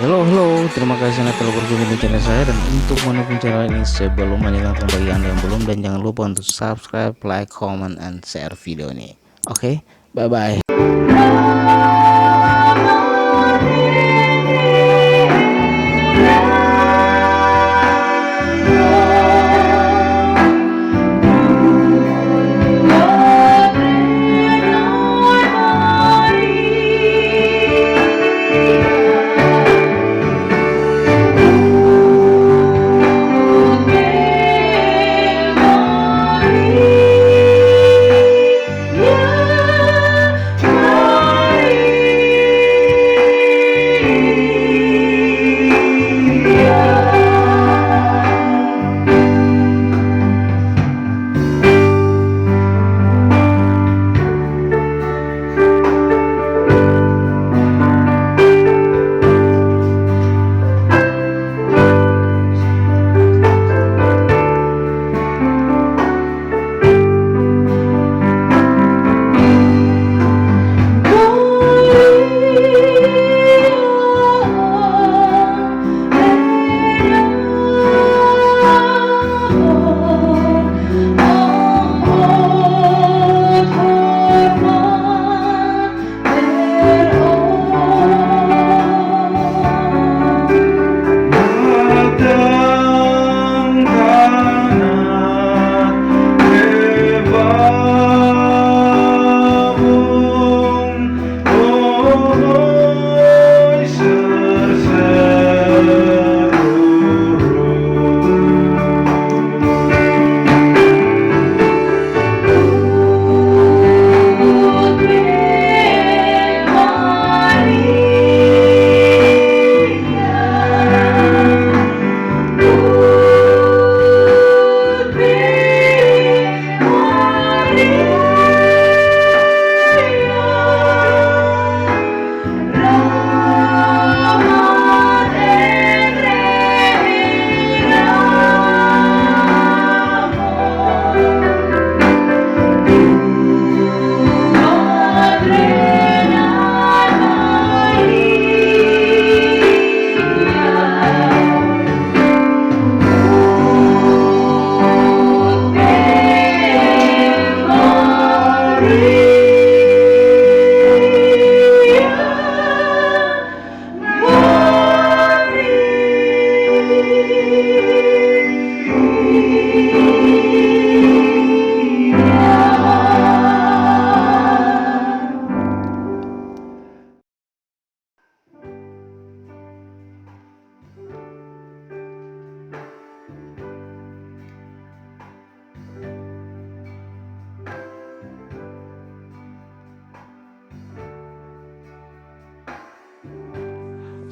Halo, terima kasih Anda telah berkunjung di channel saya. Dan untuk mendukung channel ini sebelum melanjutkan, bagi Anda yang belum, dan jangan lupa untuk subscribe, like, comment, and share video ini. Oke, bye-bye.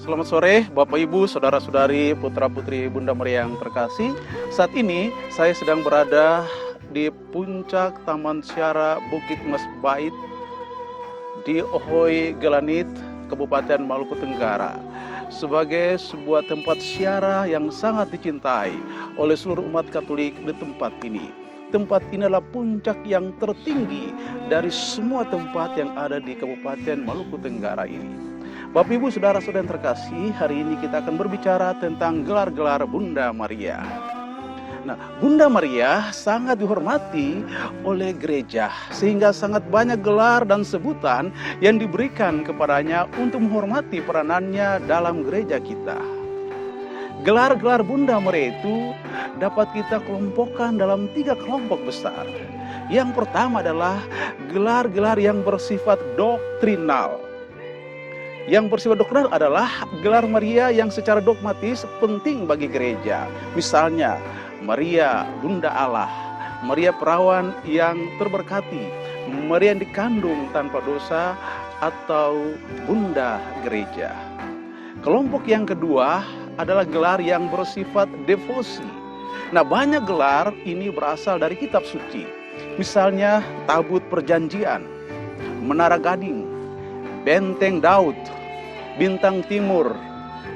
Selamat sore Bapak Ibu, Saudara-saudari, Putra-putri Bunda Maria yang terkasih. Saat ini saya sedang berada di puncak Taman Syara Bukit Mas Bait di Ohoi Gelanit, Kabupaten Maluku Tenggara. Sebagai sebuah tempat syara yang sangat dicintai oleh seluruh umat Katolik di tempat ini. Tempat ini adalah puncak yang tertinggi dari semua tempat yang ada di Kabupaten Maluku Tenggara ini. Bapak Ibu Saudara-saudara yang terkasih, hari ini kita akan berbicara tentang gelar-gelar Bunda Maria. Nah, Bunda Maria sangat dihormati oleh gereja, sehingga sangat banyak gelar dan sebutan yang diberikan kepadanya untuk menghormati peranannya dalam gereja kita. Gelar-gelar Bunda Maria itu dapat kita kelompokkan dalam 3 kelompok besar. Yang pertama adalah gelar-gelar yang bersifat doktrinal. Yang bersifat doktrinal adalah gelar Maria yang secara dogmatis penting bagi gereja. Misalnya, Maria Bunda Allah, Maria perawan yang terberkati, Maria yang dikandung tanpa dosa, atau Bunda Gereja. Kelompok yang kedua adalah gelar yang bersifat devosi. Nah, banyak gelar ini berasal dari kitab suci. Misalnya, Tabut Perjanjian, Menara Gading, Benteng Daud, Bintang Timur,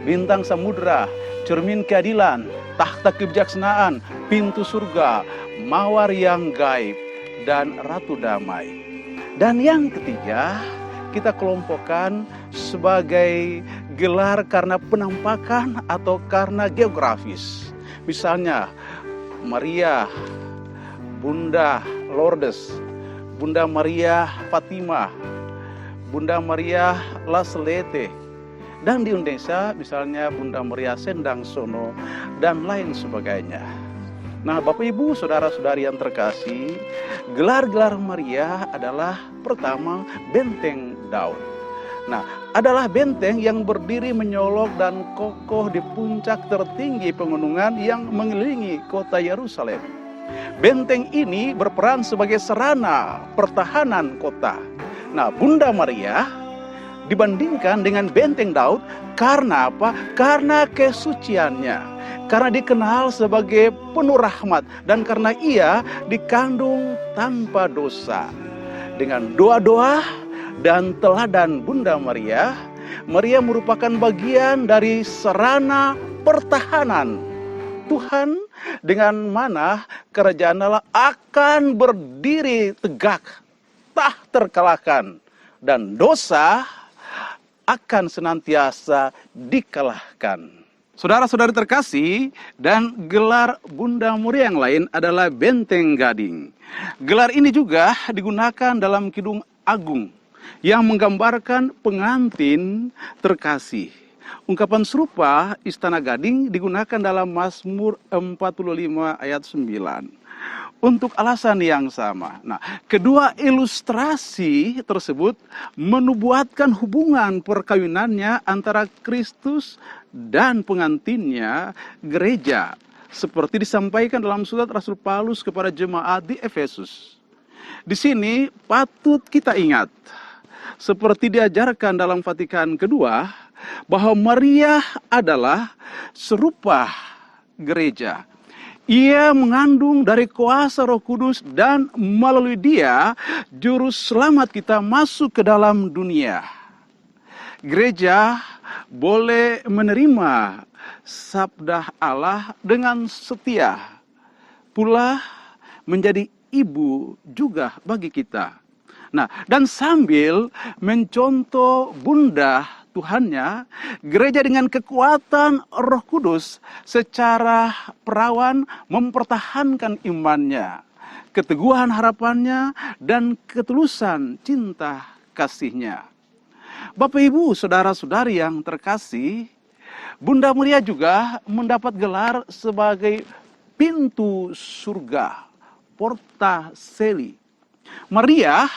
Bintang Samudra, Cermin Keadilan, Tahta Kebijaksanaan, Pintu Surga, Mawar yang Gaib, dan Ratu Damai. Dan yang ketiga, kita kelompokkan sebagai gelar karena penampakan atau karena geografis. Misalnya Maria, Bunda Lourdes, Bunda Maria Fatimah, Bunda Maria Laslete, dan di Indonesia misalnya Bunda Maria Sendang Sono dan lain sebagainya. Nah, Bapak Ibu, saudara-saudari yang terkasih, gelar-gelar Maria adalah pertama benteng Daud. Nah, adalah benteng yang berdiri menyolok dan kokoh di puncak tertinggi pegunungan yang mengelilingi kota Yerusalem. Benteng ini berperan sebagai sarana pertahanan kota. Nah, Bunda Maria dibandingkan dengan benteng Daud karena apa? Karena kesuciannya. Karena dikenal sebagai penuh rahmat dan karena ia dikandung tanpa dosa. Dengan doa-doa dan teladan Bunda Maria, Maria merupakan bagian dari sarana pertahanan Tuhan dengan mana kerajaan Allah akan berdiri tegak, tak terkalahkan, dan dosa akan senantiasa dikalahkan. Saudara-saudari terkasih, dan gelar Bunda Maria yang lain adalah benteng gading. Gelar ini juga digunakan dalam Kidung Agung yang menggambarkan pengantin terkasih. Ungkapan serupa Istana Gading digunakan dalam Mazmur 45 ayat 9. Untuk alasan yang sama. Nah, kedua ilustrasi tersebut menubuatkan hubungan perkawinannya antara Kristus dan pengantinnya, gereja, seperti disampaikan dalam surat Rasul Paulus kepada jemaat di Efesus. Di sini patut kita ingat, seperti diajarkan dalam Vatikan kedua, bahwa Maria adalah serupa gereja. Ia mengandung dari kuasa Roh Kudus dan melalui dia juru selamat kita masuk ke dalam dunia. Gereja boleh menerima sabda Allah dengan setia, pula menjadi ibu juga bagi kita. Nah, dan sambil mencontoh Bunda Tuhannya, gereja dengan kekuatan Roh Kudus secara perawan mempertahankan imannya, keteguhan harapannya, dan ketulusan cinta kasihnya. Bapak Ibu, saudara-saudari yang terkasih, Bunda Maria juga mendapat gelar sebagai pintu surga, porta celi. Maria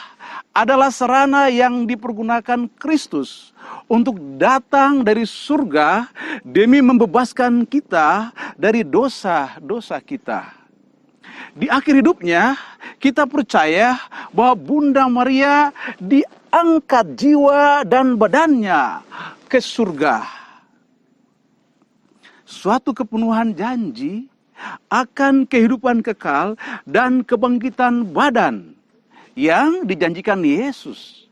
adalah sarana yang dipergunakan Kristus untuk datang dari surga demi membebaskan kita dari dosa-dosa kita. Di akhir hidupnya, kita percaya bahwa Bunda Maria diangkat jiwa dan badannya ke surga. Suatu kepenuhan janji akan kehidupan kekal dan kebangkitan badan yang dijanjikan Yesus.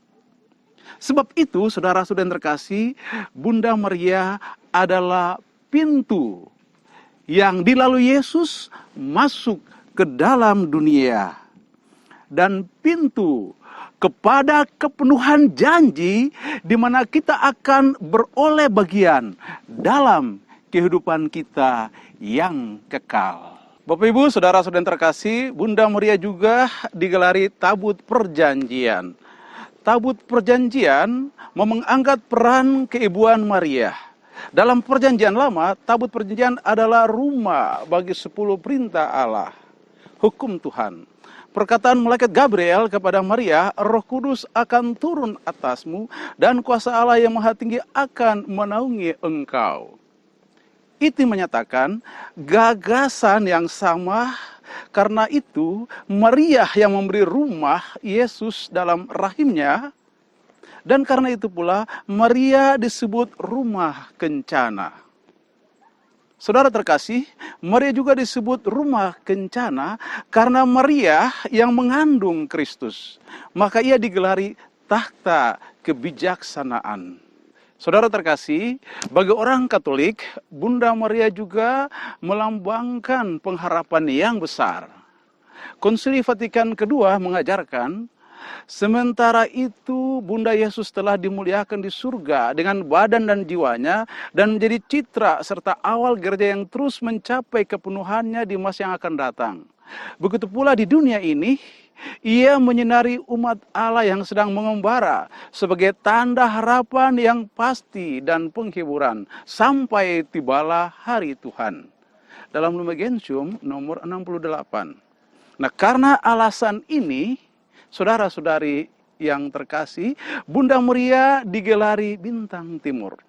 Sebab itu, saudara-saudara yang terkasih, Bunda Maria adalah pintu yang dilalui Yesus masuk ke dalam dunia. Dan pintu kepada kepenuhan janji di mana kita akan beroleh bagian dalam kehidupan kita yang kekal. Bapak Ibu, saudara-saudara yang terkasih, Bunda Maria juga digelari tabut perjanjian. Tabut perjanjian mengangkat peran keibuan Maria. Dalam perjanjian lama, tabut perjanjian adalah rumah bagi 10 perintah Allah, hukum Tuhan. Perkataan malaikat Gabriel kepada Maria, Roh Kudus akan turun atasmu dan kuasa Allah yang Maha Tinggi akan menaungi engkau. Itu menyatakan gagasan yang sama. Karena itu Maria yang memberi rumah Yesus dalam rahimnya. Dan karena itu pula Maria disebut rumah kencana. Saudara terkasih, Maria juga disebut rumah kencana karena Maria yang mengandung Kristus. Maka ia digelari takhta kebijaksanaan. Saudara terkasih, bagi orang Katolik, Bunda Maria juga melambangkan pengharapan yang besar. Konsili Vatikan kedua mengajarkan Sementara itu Bunda Yesus telah dimuliakan di surga dengan badan dan jiwanya dan menjadi citra serta awal gereja yang terus mencapai kepenuhannya di masa yang akan datang. Begitu pula di dunia ini, ia menyinari umat Allah yang sedang mengembara sebagai tanda harapan yang pasti dan penghiburan sampai tibalah hari Tuhan. Dalam Lumen Gentium nomor 68. Nah, karena alasan ini, saudara-saudari yang terkasih, Bunda Maria digelari bintang timur.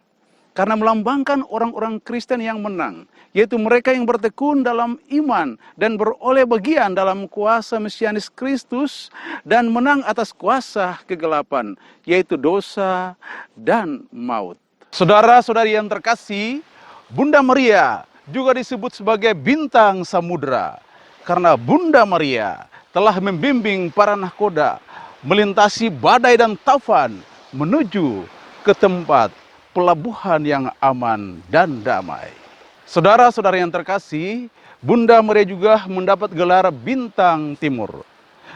Karena melambangkan orang-orang Kristen yang menang, yaitu mereka yang bertekun dalam iman dan beroleh bagian dalam kuasa Mesianis Kristus dan menang atas kuasa kegelapan, yaitu dosa dan maut. Saudara-saudari yang terkasih, Bunda Maria juga disebut sebagai bintang samudera. Karena Bunda Maria telah membimbing para nahkoda melintasi badai dan taufan menuju ke tempat pelabuhan yang aman dan damai. Saudara-saudara yang terkasih, Bunda Maria juga mendapat gelar bintang timur.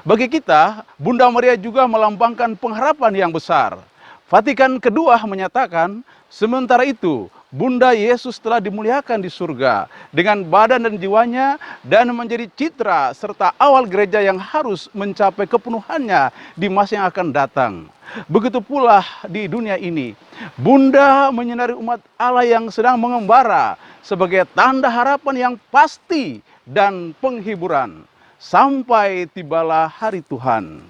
Bagi kita, Bunda Maria juga melambangkan pengharapan yang besar. Vatikan kedua menyatakan, sementara itu Bunda Yesus telah dimuliakan di surga dengan badan dan jiwanya dan menjadi citra serta awal gereja yang harus mencapai kepenuhannya di masa yang akan datang. Begitu pula di dunia ini, Bunda menyinari umat Allah yang sedang mengembara sebagai tanda harapan yang pasti dan penghiburan sampai tibalah hari Tuhan.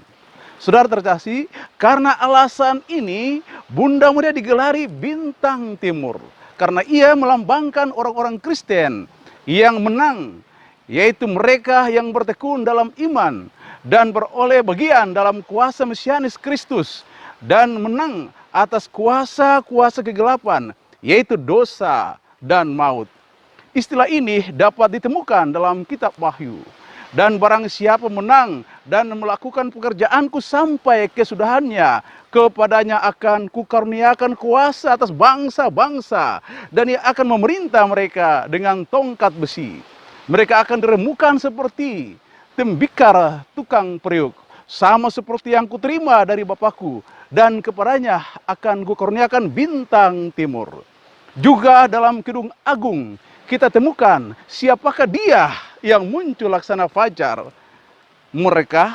Saudara terkasih, karena alasan ini Bunda Maria digelari bintang timur. Karena ia melambangkan orang-orang Kristen yang menang, yaitu mereka yang bertekun dalam iman dan beroleh bagian dalam kuasa Mesianis Kristus dan menang atas kuasa-kuasa kegelapan, yaitu dosa dan maut. Istilah ini dapat ditemukan dalam kitab Wahyu. Dan barang siapa menang dan melakukan pekerjaanku sampai kesudahannya, kepadanya akan kukaruniakan kuasa atas bangsa-bangsa, dan ia akan memerintah mereka dengan tongkat besi. Mereka akan diremukan seperti tembikar tukang periuk, sama seperti yang kuterima dari Bapakku, dan kepadanya akan kukaruniakan bintang timur. Juga dalam Kidung Agung kita temukan siapakah dia yang muncul laksana fajar. Mereka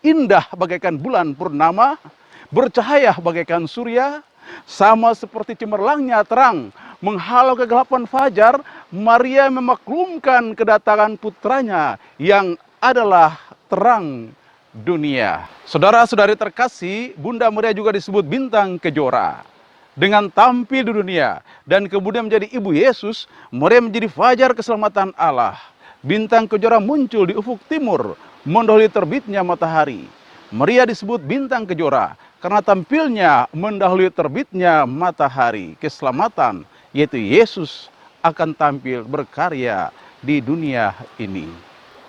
indah bagaikan bulan purnama, bercahaya bagaikan surya, sama seperti cemerlangnya terang menghalau kegelapan fajar. Maria memaklumkan kedatangan putranya yang adalah terang dunia. Saudara-saudari terkasih, Bunda Maria juga disebut bintang kejora. Dengan tampil di dunia dan kemudian menjadi ibu Yesus, Maria menjadi fajar keselamatan Allah. Bintang kejora muncul di ufuk timur, mendahului terbitnya matahari. Maria disebut bintang kejora karena tampilnya mendahului terbitnya matahari keselamatan, yaitu Yesus akan tampil berkarya di dunia ini.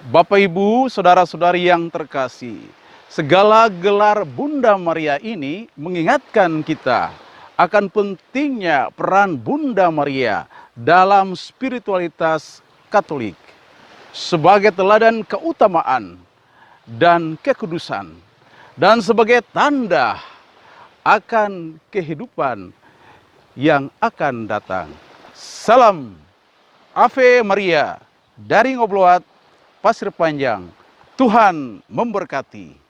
Bapak, Ibu, saudara-saudari yang terkasih, segala gelar Bunda Maria ini mengingatkan kita akan pentingnya peran Bunda Maria dalam spiritualitas Katolik sebagai teladan keutamaan dan kekudusan dan sebagai tanda akan kehidupan yang akan datang. Salam Ave Maria dari Ngobloat, Pasir Panjang. Tuhan memberkati.